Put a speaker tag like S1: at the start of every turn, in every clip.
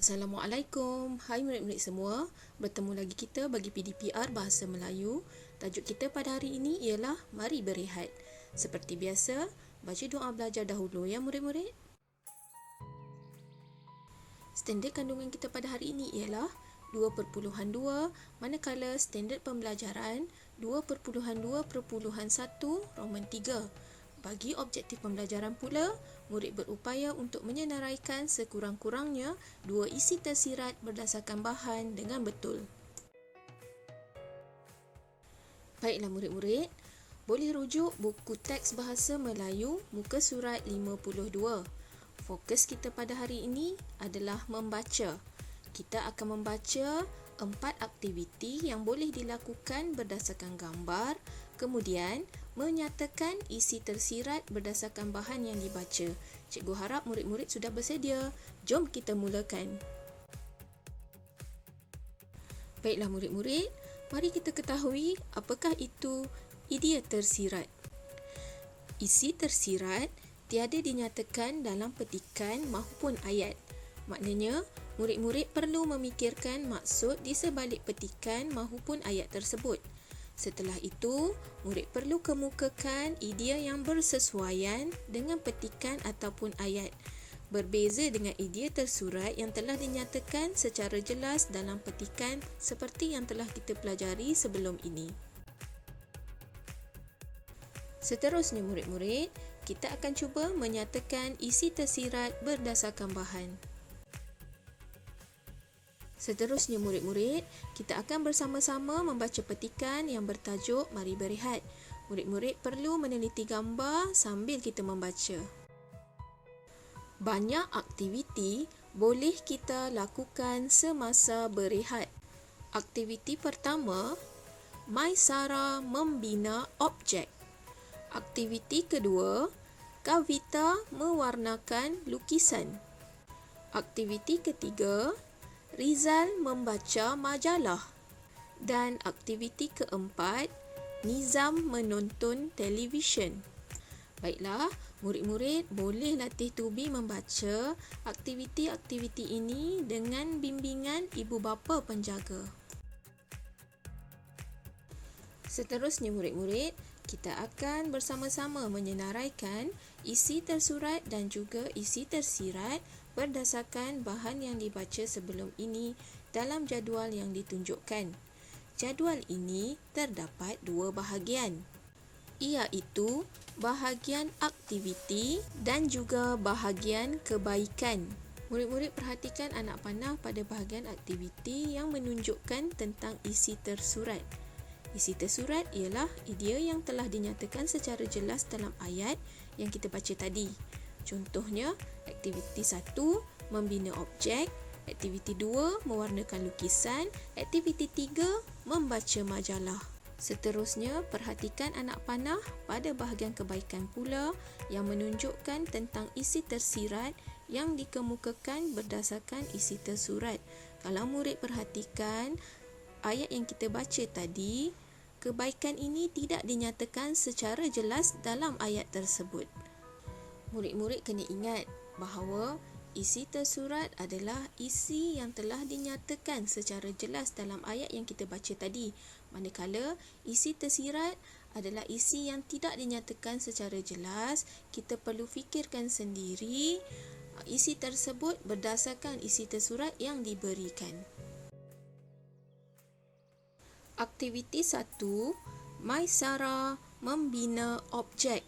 S1: Assalamualaikum. Hai murid-murid semua. Bertemu lagi kita bagi PDPR Bahasa Melayu. Tajuk kita pada hari ini ialah Mari Berehat. Seperti biasa, baca doa belajar dahulu ya murid-murid. Standard kandungan kita pada hari ini ialah 2.2, manakala standard pembelajaran 2.2.1 Roman 3. Bagi objektif pembelajaran pula, murid berupaya untuk menyenaraikan sekurang-kurangnya dua isi tersirat berdasarkan bahan dengan betul. Baiklah murid-murid, boleh rujuk buku teks Bahasa Melayu muka surat 52. Fokus kita pada hari ini adalah membaca. Kita akan membaca 4 aktiviti yang boleh dilakukan berdasarkan gambar, kemudian menyatakan isi tersirat berdasarkan bahan yang dibaca. Cikgu harap murid-murid sudah bersedia. Jom kita mulakan. Baiklah murid-murid, mari kita ketahui apakah itu idea tersirat. Isi tersirat tiada dinyatakan dalam petikan maupun ayat. Maknanya, murid-murid perlu memikirkan maksud di sebalik petikan maupun ayat tersebut. Setelah itu, murid perlu kemukakan idea yang bersesuaian dengan petikan ataupun ayat. Berbeza dengan idea tersurat yang telah dinyatakan secara jelas dalam petikan seperti yang telah kita pelajari sebelum ini. Seterusnya murid-murid, kita akan cuba menyatakan isi tersirat berdasarkan bahan. Seterusnya murid-murid, kita akan bersama-sama membaca petikan yang bertajuk Mari Berehat. Murid-murid perlu meneliti gambar sambil kita membaca. Banyak aktiviti boleh kita lakukan semasa berehat. Aktiviti pertama, Maisara membina objek. Aktiviti kedua, Kavita mewarnakan lukisan. Aktiviti ketiga, Rizal membaca majalah. Dan aktiviti keempat, Nizam menonton televisyen. Baiklah, murid-murid boleh latih tubi membaca aktiviti-aktiviti ini dengan bimbingan ibu bapa penjaga. Seterusnya murid-murid, kita akan bersama-sama menyenaraikan isi tersurat dan juga isi tersirat berdasarkan bahan yang dibaca sebelum ini dalam jadual yang ditunjukkan. Jadual ini terdapat dua bahagian, iaitu bahagian aktiviti dan juga bahagian kebaikan. Murid-murid perhatikan anak panah pada bahagian aktiviti yang menunjukkan tentang isi tersurat. Isi tersurat ialah idea yang telah dinyatakan secara jelas dalam ayat yang kita baca tadi. Contohnya, aktiviti 1 membina objek, aktiviti 2 mewarnakan lukisan, aktiviti 3 membaca majalah. Seterusnya, perhatikan anak panah pada bahagian kebaikan pula yang menunjukkan tentang isi tersirat yang dikemukakan berdasarkan isi tersurat. Kalau murid perhatikan ayat yang kita baca tadi, kebaikan ini tidak dinyatakan secara jelas dalam ayat tersebut. Murid-murid kena ingat bahawa isi tersurat adalah isi yang telah dinyatakan secara jelas dalam ayat yang kita baca tadi. Manakala isi tersirat adalah isi yang tidak dinyatakan secara jelas, kita perlu fikirkan sendiri isi tersebut berdasarkan isi tersurat yang diberikan. Aktiviti 1, Maisara membina objek.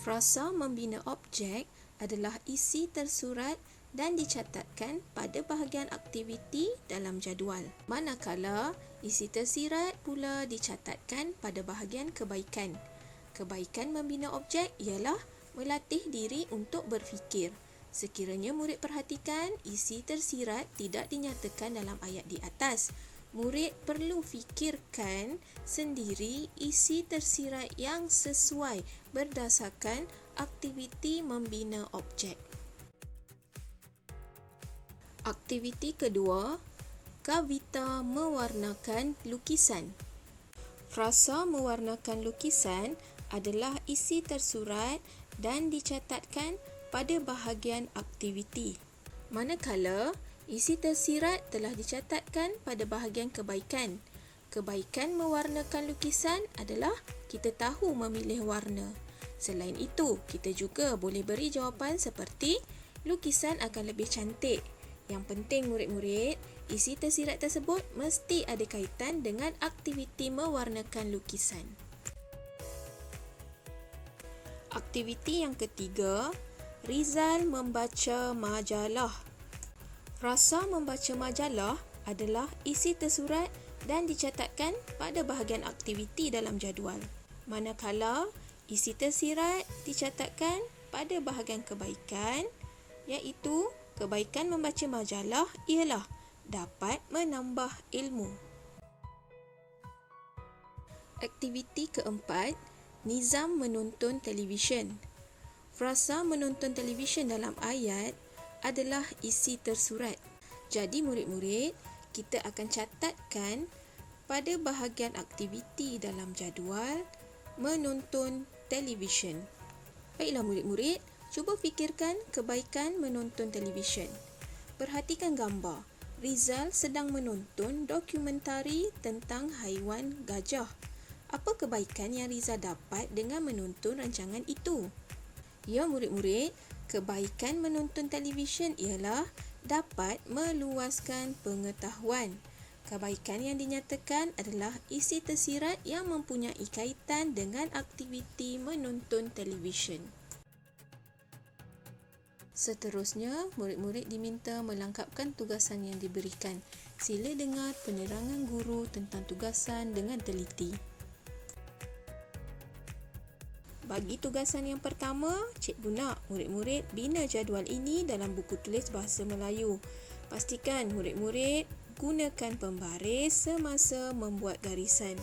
S1: Frasa membina objek adalah isi tersurat dan dicatatkan pada bahagian aktiviti dalam jadual. Manakala isi tersirat pula dicatatkan pada bahagian kebaikan. Kebaikan membina objek ialah melatih diri untuk berfikir. Sekiranya murid perhatikan, isi tersirat tidak dinyatakan dalam ayat di atas. Murid perlu fikirkan sendiri isi tersirat yang sesuai berdasarkan aktiviti membina objek. Aktiviti kedua, Kavita mewarnakan lukisan. Frasa mewarnakan lukisan adalah isi tersurat dan dicatatkan pada bahagian aktiviti. Manakala isi tersirat telah dicatatkan pada bahagian kebaikan. Kebaikan mewarnakan lukisan adalah kita tahu memilih warna. Selain itu, kita juga boleh beri jawapan seperti lukisan akan lebih cantik. Yang penting murid-murid, isi tersirat tersebut mesti ada kaitan dengan aktiviti mewarnakan lukisan. Aktiviti yang ketiga, Rizal membaca majalah. Rasa membaca majalah adalah isi tersurat dan dicatatkan pada bahagian aktiviti dalam jadual. Manakala isi tersirat dicatatkan pada bahagian kebaikan, iaitu kebaikan membaca majalah ialah dapat menambah ilmu. Aktiviti keempat, Nizam menonton televisyen. Frasa menonton televisyen dalam ayat adalah isi tersurat. Jadi murid-murid, kita akan catatkan pada bahagian aktiviti dalam jadual menonton televisyen. Baiklah murid-murid, cuba fikirkan kebaikan menonton televisyen. Perhatikan gambar. Rizal sedang menonton dokumentari tentang haiwan gajah. Apa kebaikan yang Rizal dapat dengan menonton rancangan itu? Ya murid-murid, kebaikan menonton televisyen ialah dapat meluaskan pengetahuan. Kebaikan yang dinyatakan adalah isi tersirat yang mempunyai kaitan dengan aktiviti menonton televisyen. Seterusnya, murid-murid diminta melengkapkan tugasan yang diberikan. Sila dengar penerangan guru tentang tugasan dengan teliti. Bagi tugasan yang pertama, cikgu nak murid-murid bina jadual ini dalam buku tulis bahasa Melayu. Pastikan murid-murid gunakan pembaris semasa membuat garisan.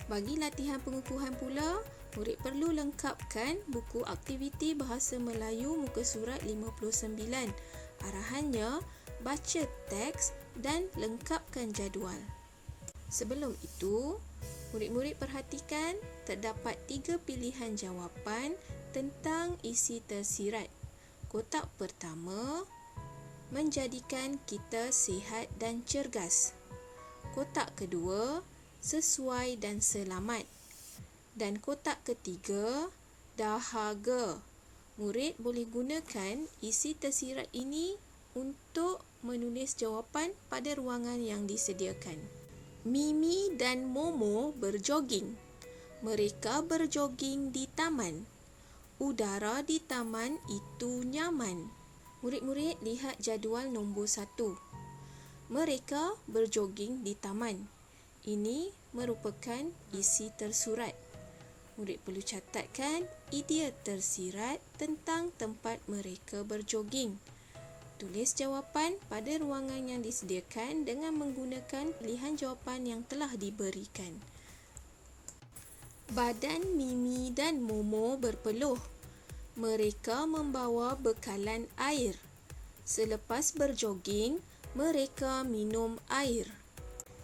S1: Bagi latihan pengukuhan pula, murid perlu lengkapkan buku aktiviti bahasa Melayu muka surat 59. Arahannya, baca teks dan lengkapkan jadual. Sebelum itu, murid-murid perhatikan terdapat 3 pilihan jawapan tentang isi tersirat. Kotak pertama, menjadikan kita sihat dan cergas. Kotak kedua, sesuai dan selamat. Dan kotak ketiga, dahaga. Murid boleh gunakan isi tersirat ini untuk menulis jawapan pada ruangan yang disediakan. Mimi dan Momo berjoging. Mereka berjoging di taman. Udara di taman itu nyaman. Murid-murid lihat jadual nombor 1. Mereka berjoging di taman. Ini merupakan isi tersurat. Murid perlu catatkan idea tersirat tentang tempat mereka berjoging. Tulis jawapan pada ruangan yang disediakan dengan menggunakan pilihan jawapan yang telah diberikan. Badan Mimi dan Momo berpeluh. Mereka membawa bekalan air. Selepas berjoging, mereka minum air.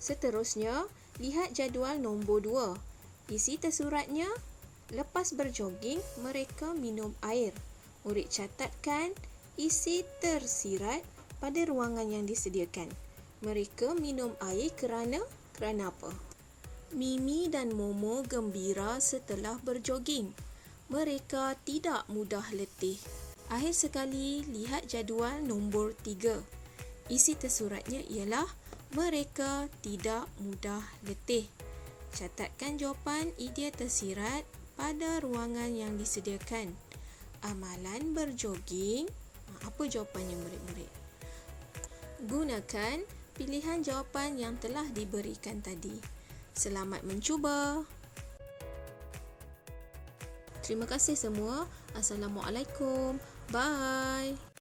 S1: Seterusnya, lihat jadual nombor 2. Isi tersuratnya, lepas berjoging, mereka minum air. Murid catatkan isi tersirat pada ruangan yang disediakan. Mereka minum air kerana apa? Mimi dan Momo gembira setelah berjoging. Mereka tidak mudah letih. Akhir sekali, lihat jadual nombor 3. Isi tersuratnya ialah mereka tidak mudah letih. Catatkan jawapan idea tersirat pada ruangan yang disediakan. Amalan berjoging, apa jawapannya murid-murid? Gunakan pilihan jawapan yang telah diberikan tadi. Selamat mencuba! Terima kasih semua. Assalamualaikum. Bye.